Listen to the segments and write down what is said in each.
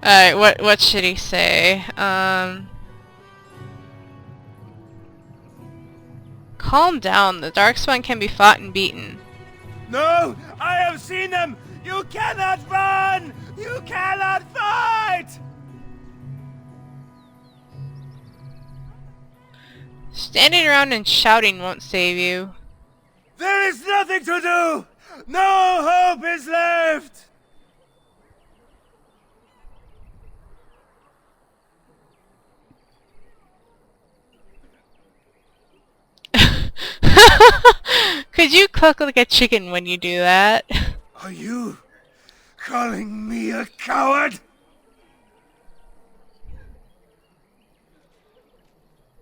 Alright, what should he say? Calm down. The Darkspawn can be fought and beaten. No! I have seen them! You cannot run! You cannot fight! Standing around and shouting won't save you. There is nothing to do! No hope is left! Could you cluck like a chicken when you do that? Are you calling me a coward?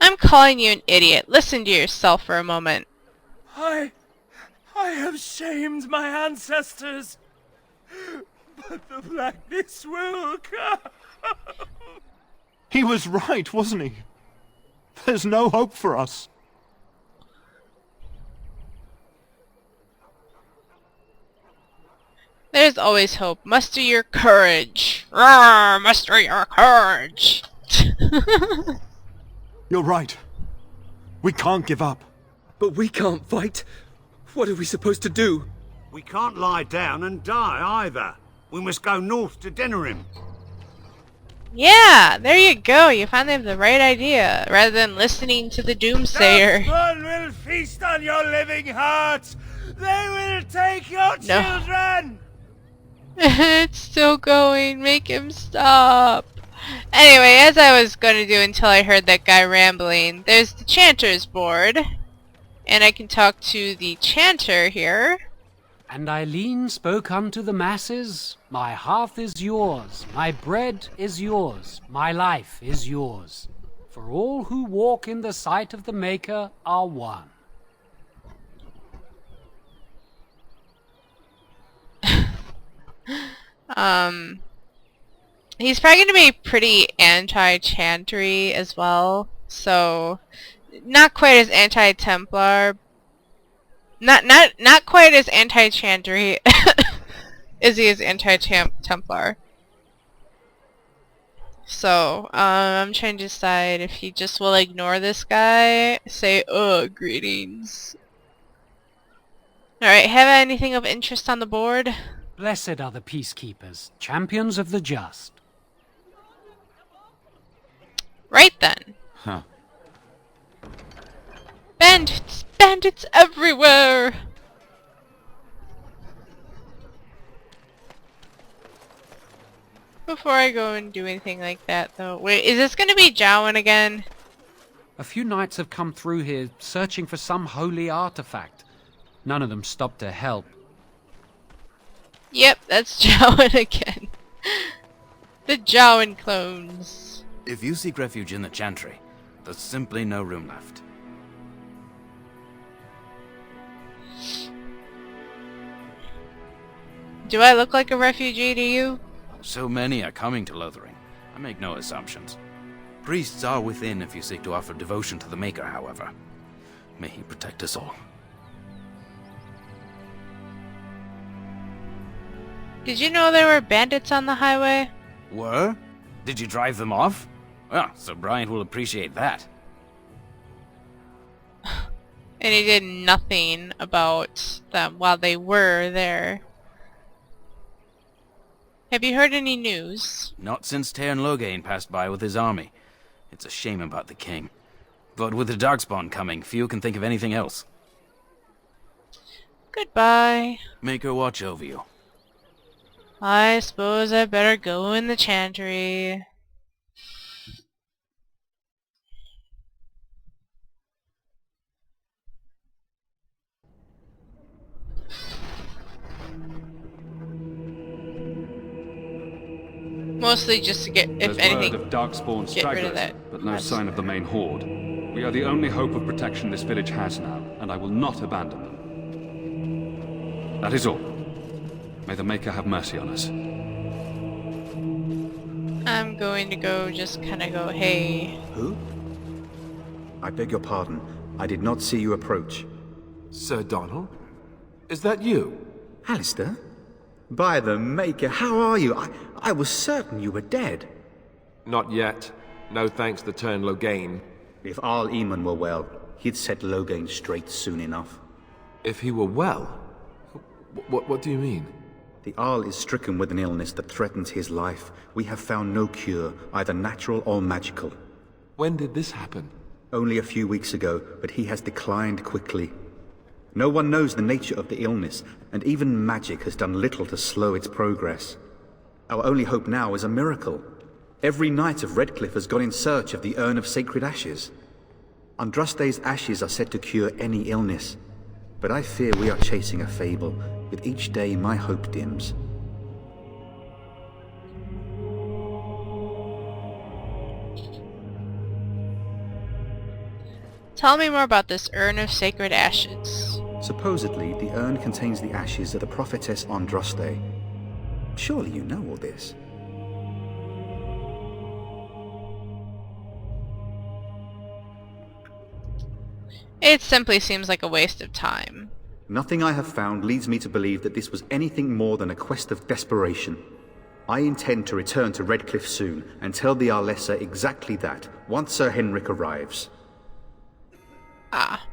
I'm calling you an idiot. Listen to yourself for a moment. I have shamed my ancestors, but the blackness will come. He was right, wasn't he? There's no hope for us. There's always hope. Muster your courage. Roar, muster your courage. You're right. We can't give up. But we can't fight. What are we supposed to do? We can't lie down and die either. We must go north to Denerim. Yeah, there you go. You finally have the right idea, rather than listening to the doomsayer. Darkspawn will feast on your living hearts. They will take your children. It's still going. Make him stop. Anyway, as I was going to do until I heard that guy rambling, there's the Chanter's board. And I can talk to the Chanter here. And Eileen spoke unto the masses, my hearth is yours, my bread is yours, my life is yours. For all who walk in the sight of the Maker are one. He's probably going to be pretty anti-Chantry as well, so not quite as anti-Templar. Not quite as anti-Chantry as he is anti-Templar. So, I'm trying to decide if he just will ignore this guy, say, "Oh, greetings." Alright, have anything of interest on the board? Blessed are the peacekeepers, champions of the just. Right then. Huh. Bandits! Bandits everywhere! Before I go and do anything like that, though. Wait, is this gonna be Jowan again? A few knights have come through here searching for some holy artifact. None of them stopped to help. Yep, that's Jowan again. The Jowan clones. If you seek refuge in the Chantry, there's simply no room left. Do I look like a refugee to you? So many are coming to Lothering. I make no assumptions. Priests are within if you seek to offer devotion to the Maker, however. May he protect us all. Did you know there were bandits on the highway? Were? Did you drive them off? Well, Sir Bryant will appreciate that. And he did nothing about them while they were there. Have you heard any news? Not since Tairn Loghain passed by with his army. It's a shame about the king. But with the Darkspawn coming, few can think of anything else. Goodbye. Maker watch over you. I suppose I better go in the Chantry. Mostly just to get, if There's anything, word of Darkspawn get rid of stragglers, that. but no sign of the main horde. We are the only hope of protection this village has now, and I will not abandon them. That is all. May the Maker have mercy on us. I'm going to go just kind of go, hey. Who? I beg your pardon. I did not see you approach. Sir Donald? Is that you? Alistair? By the Maker, how are you? I was certain you were dead. Not yet. No thanks to Tern Loghain. If Arl Eamon were well, he'd set Loghain straight soon enough. If he were well? What do you mean? The Arl is stricken with an illness that threatens his life. We have found no cure, either natural or magical. When did this happen? Only a few weeks ago, but he has declined quickly. No one knows the nature of the illness, and even magic has done little to slow its progress. Our only hope now is a miracle. Every knight of Redcliffe has gone in search of the Urn of Sacred Ashes. Andraste's ashes are said to cure any illness, but I fear we are chasing a fable. With each day, my hope dims. Tell me more about this Urn of Sacred Ashes. Supposedly, the urn contains the ashes of the prophetess Andraste. Surely you know all this. It simply seems like a waste of time. Nothing I have found leads me to believe that this was anything more than a quest of desperation. I intend to return to Redcliffe soon and tell the Arlessa exactly that, once Sir Henrik arrives. Ah.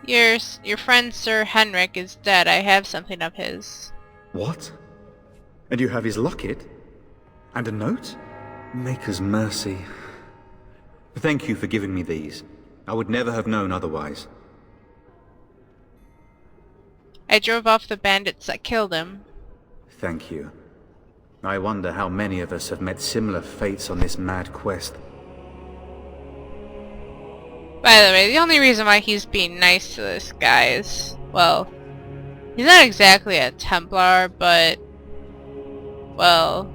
Your friend Sir Henrik is dead. I have something of his. What? And you have his locket? And a note? Maker's mercy. Thank you for giving me these. I would never have known otherwise. I drove off the bandits that killed him. Thank you. I wonder how many of us have met similar fates on this mad quest. By the way, the only reason why he's being nice to this guy is, well, he's not exactly a Templar, but, well,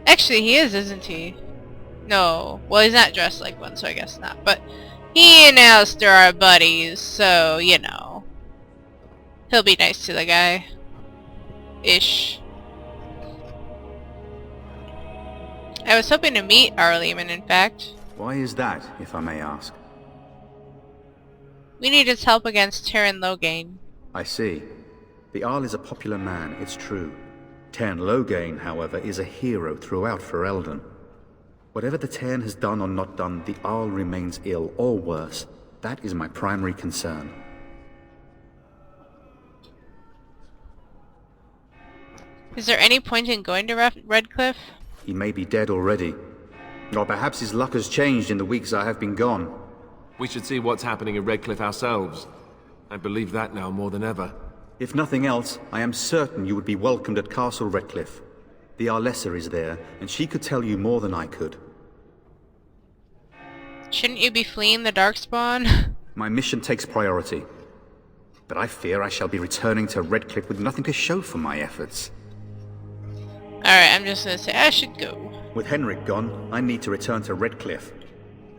actually he is, isn't he? No, well, he's not dressed like one, so I guess not, but he and Alistair are buddies, so, you know, he'll be nice to the guy. Ish. I was hoping to meet Arl Eamon, in fact. Why is that, if I may ask? We need his help against Tern Loghain. I see. The Arl is a popular man, it's true. Tern Loghain, however, is a hero throughout Ferelden. Whatever the Tern has done or not done, the Arl remains ill, or worse. That is my primary concern. Is there any point in going to Redcliffe? He may be dead already. Or perhaps his luck has changed in the weeks I have been gone. We should see what's happening in Redcliffe ourselves. I believe that now more than ever. If nothing else, I am certain you would be welcomed at Castle Redcliffe. The Arlessa is there, and she could tell you more than I could. Shouldn't you be fleeing the Darkspawn? My mission takes priority. But I fear I shall be returning to Redcliffe with nothing to show for my efforts. Alright, I'm just gonna say I should go. With Henrik gone, I need to return to Redcliffe.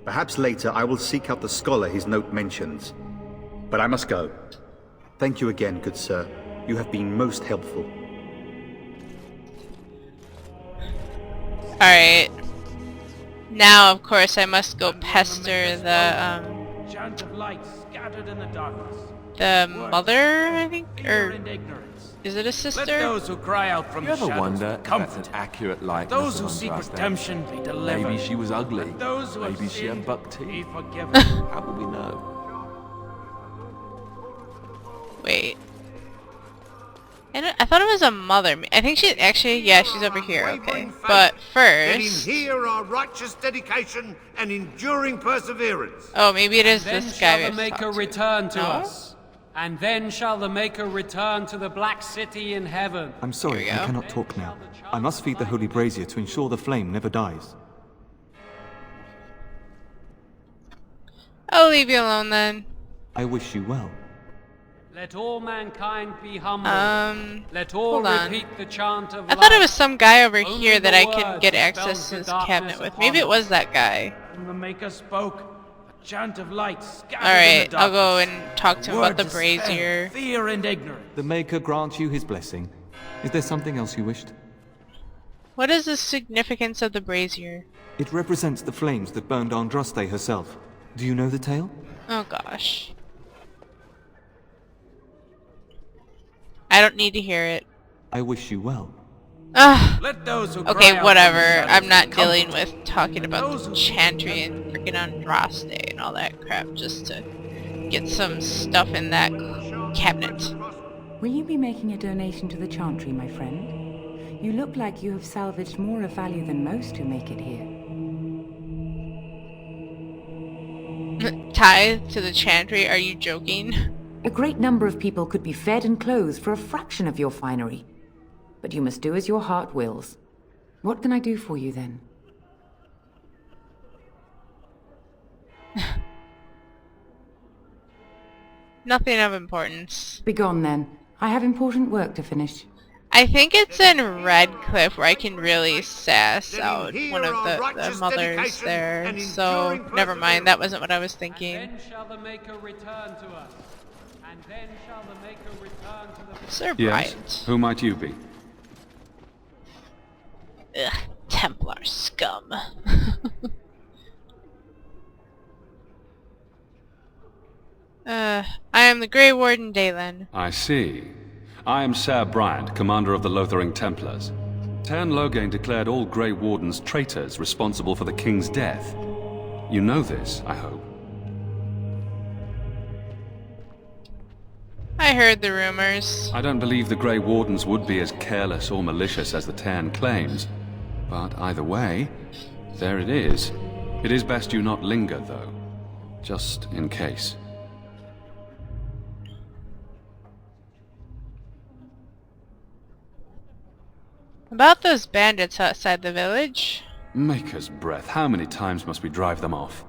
Perhaps later I will seek out the scholar his note mentions. But I must go. Thank you again, good sir. You have been most helpful. Alright. Now, of course, I must go pester the, Chant of light scattered in the darkness. the mother, I think? Or is it a Let sister? those who cry out from You the ever shadows wonder be if that's an comforted. accurate likeness Those who of seek Andraste? redemption be delivered. Maybe she was ugly. Let those who have Maybe she had sinned buck be teeth. forgiven. How would we know? Wait. I thought it was a mother. I think she actually, yeah, she's over here, okay. But Then in first... here are righteous dedication and enduring perseverance. Oh, maybe it is Then this guy we shall have the to Maker talk to. return to No? us. And then shall the Maker return to the Black City in heaven. I'm sorry, Here we I go. cannot talk now. I must feed the holy brazier to ensure the flame never dies. I'll leave you alone then. I wish you well. Let all mankind be humble. Let all hold on. repeat the chant of I thought it life. was some guy over Only here that the I could word get dispels access to the his darkness cabinet with. upon Maybe it us. was that guy. And the Maker spoke. A chant of light scattered Alright, in the I'll go darkness. and talk to him Word about the dispelled brazier. Fear and ignorance. The Maker grant you his blessing. Is there something else you wished? What is the significance of the brazier? It represents the flames that burned Andraste herself. Do you know the tale? Oh gosh. I don't need to hear it. I wish you well. Ugh. Let those who Okay, cry out whatever. for I'm not comfort. dealing with talking about the Chantry and freaking Andraste and all that crap just to get some stuff in that cabinet. Will you be making a donation to the Chantry, my friend? You look like you have salvaged more of value than most who make it here. Tithe to the Chantry? Are you joking? A great number of people could be fed and clothed for a fraction of your finery. But you must do as your heart wills. What can I do for you, then? Nothing of importance. Begone, then. I have important work to finish. I think it's in Redcliffe where I can really sass out one of the mothers there. So, never mind. That wasn't what I was thinking. Then shall the Maker return to us. And then shall the Maker return to the... Sir Yes? Bryant. Who might you be? Ugh, Templar scum. I am the Grey Warden Dalen. I see. I am Ser Bryant, commander of the Lothering Templars. Tern Loghain declared all Grey Wardens traitors responsible for the king's death. You know this, I hope. I heard the rumors. I don't believe the Grey Wardens would be as careless or malicious as the Tern claims. But either way, there it is. It is best you not linger, though. Just in case. About those bandits outside the village. Maker's breath, how many times must we drive them off?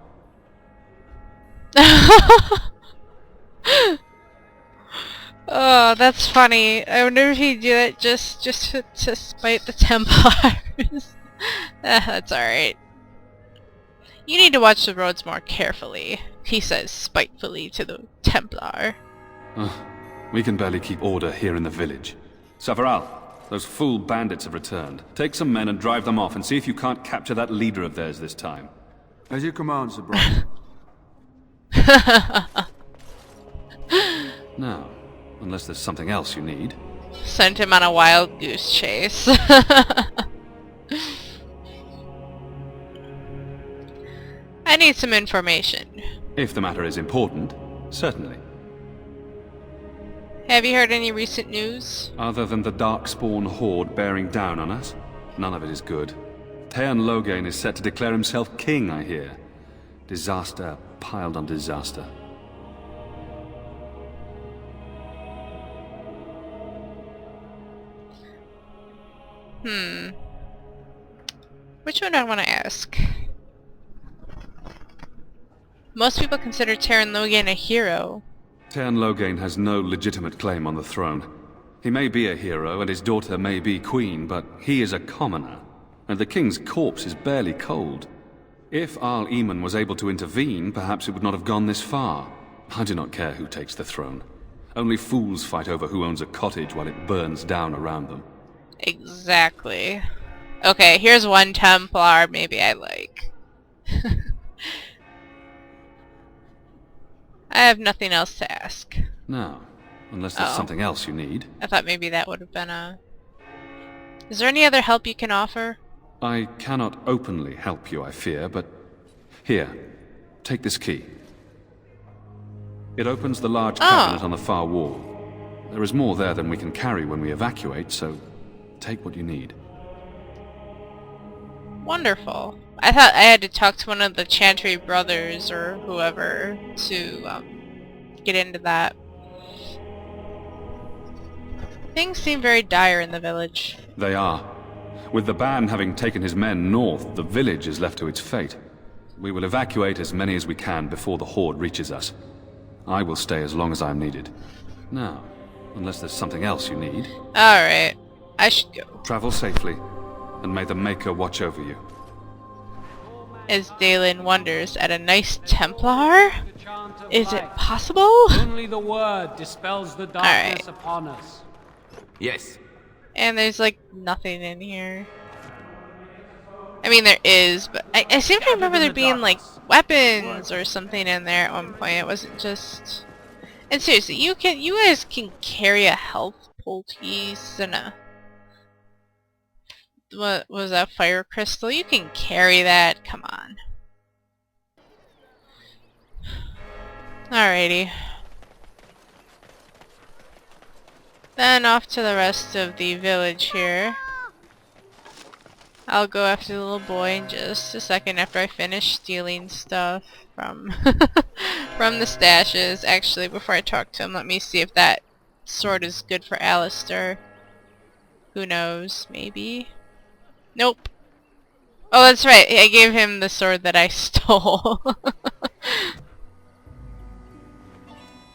Oh, that's funny. I wonder if he'd do it just to spite the Templars. That's alright. You need to watch the roads more carefully, he says spitefully to the Templar. We can barely keep order here in the village. Savaral, those fool bandits have returned. Take some men and drive them off and see if you can't capture that leader of theirs this time. As you command, Sir Brian. Now, unless there's something else you need. Sent him on a wild goose chase. I need some information. If the matter is important, certainly. Have you heard any recent news? Other than the Darkspawn horde bearing down on us, none of it is good. Tern Loghain is set to declare himself king, I hear. Disaster piled on disaster. Which one do I want to ask? Most people consider Tern Loghain a hero. Tern Loghain has no legitimate claim on the throne. He may be a hero, and his daughter may be queen, but he is a commoner, and the king's corpse is barely cold. If Arl Eamon was able to intervene, perhaps it would not have gone this far. I do not care who takes the throne. Only fools fight over who owns a cottage while it burns down around them. Exactly. Okay, here's one Templar maybe I like. I have nothing else to ask. Now, unless there's something else you need. I thought maybe that would have been a... Is there any other help you can offer? I cannot openly help you, I fear, but... Here, take this key. It opens the large cabinet on the far wall. There is more there than we can carry when we evacuate, so take what you need. Wonderful. I thought I had to talk to one of the Chantry brothers or whoever to get into that. Things seem very dire in the village. They are. With the Ban having taken his men north, the village is left to its fate. We will evacuate as many as we can before the horde reaches us. I will stay as long as I am needed. Now, unless there's something else you need. Alright. I should go. Travel safely, and may the Maker watch over you. As Dalen wonders at a nice Templar? Is it possible? Only the word dispels the darkness upon us. Yes. And there's like nothing in here. I mean, there is, but I seem to remember there being, like, weapons or something in there at one point. It wasn't just... And seriously, you guys can carry a health poultice and a... What was that, fire crystal? You can carry that, come on. Alrighty. Then off to the rest of the village here. I'll go after the little boy in just a second after I finish stealing stuff from from the stashes. Actually, before I talk to him, let me see if that sword is good for Alistair. Who knows? Maybe? Nope. Oh, that's right. I gave him the sword that I stole.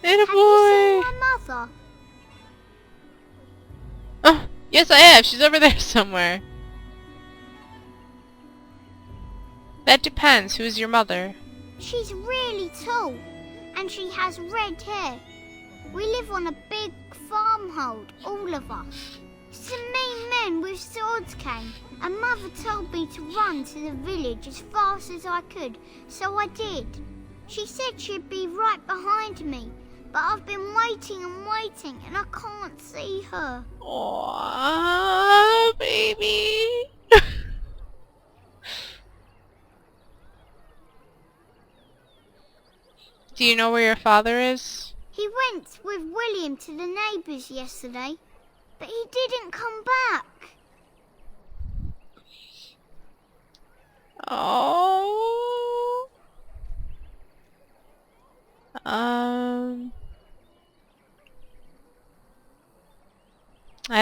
Little boy! My mother? Oh, yes I have. She's over there somewhere. That depends. Who's your mother? She's really tall, and she has red hair. We live on a big farmhold, all of us. Some mean men with swords came, and Mother told me to run to the village as fast as I could, so I did. She said she'd be right behind me, but I've been waiting and waiting, and I can't see her. Aww, baby. Do you know where your father is? He went with William to the neighbours yesterday, but he didn't come back. Oh. I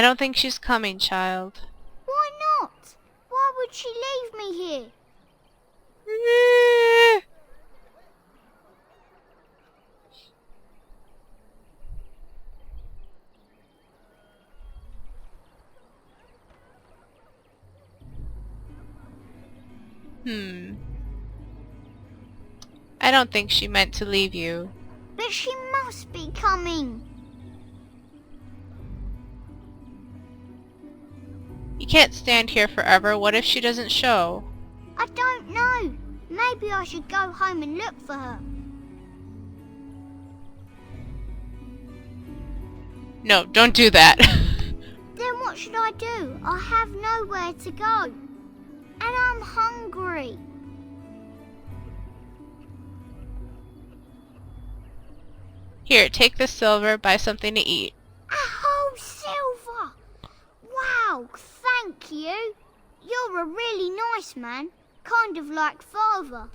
don't think she's coming, child. Why not? Why would she leave me here? I don't think she meant to leave you. But she must be coming. You can't stand here forever. What if she doesn't show? I don't know. Maybe I should go home and look for her. No, don't do that. Then what should I do? I have nowhere to go. And I'm hungry. Here, take the silver, buy something to eat. A whole silver! Wow, thank you. You're a really nice man. Kind of like Father.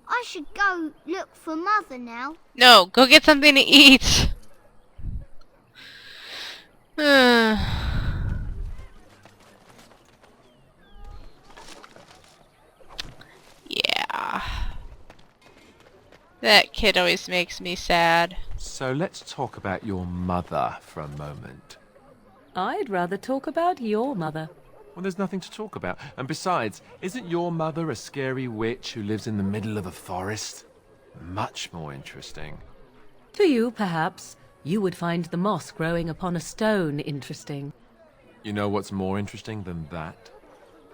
I should go look for Mother now. No, go get something to eat. Yeah. That kid always makes me sad. So let's talk about your mother for a moment. I'd rather talk about your mother. Well, there's nothing to talk about. And besides, isn't your mother a scary witch who lives in the middle of a forest? Much more interesting. To you, perhaps, you would find the moss growing upon a stone interesting. You know what's more interesting than that?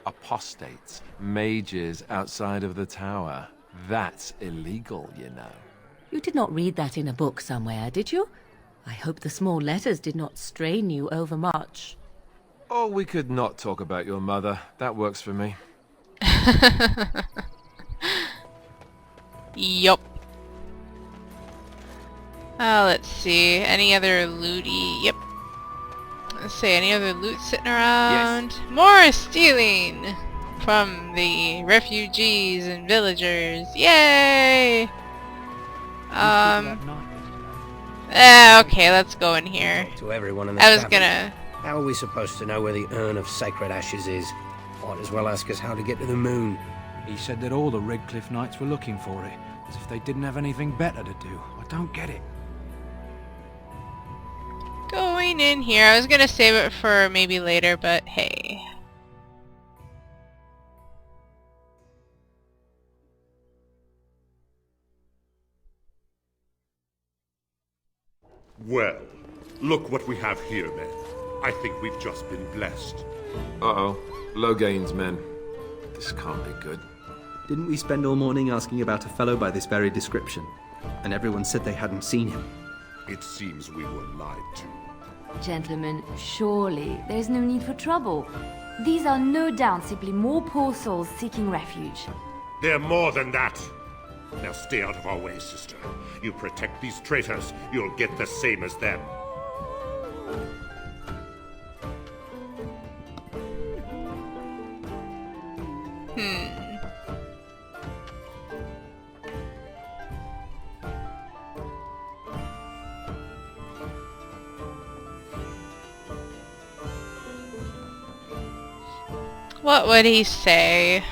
Apostates, mages outside of the tower. That's illegal, you know. You did not read that in a book somewhere, did you? I hope the small letters did not strain you overmuch. Oh, we could not talk about your mother. That works for me. Yup. Let's see. Any other looty? Yep. Let's see. Any other loot sitting around? Yes. More stealing from the refugees and villagers. Yay! Okay, let's go in here. To everyone in the I was gonna... How are we supposed to know where the urn of sacred ashes is? Might as well ask us how to get to the moon. He said that all the Redcliffe Knights were looking for it, as if they didn't have anything better to do. I don't get it. Going in here. I was gonna save it for maybe later, but hey. Well, look what we have here, men. I think we've just been blessed. Uh-oh. Logain's men. This can't be good. Didn't we spend all morning asking about a fellow by this very description? And everyone said they hadn't seen him. It seems we were lied to. Gentlemen, surely there's no need for trouble. These are no doubt simply more poor souls seeking refuge. They're more than that. Now stay out of our way, sister. You protect these traitors, you'll get the same as them. What would he say?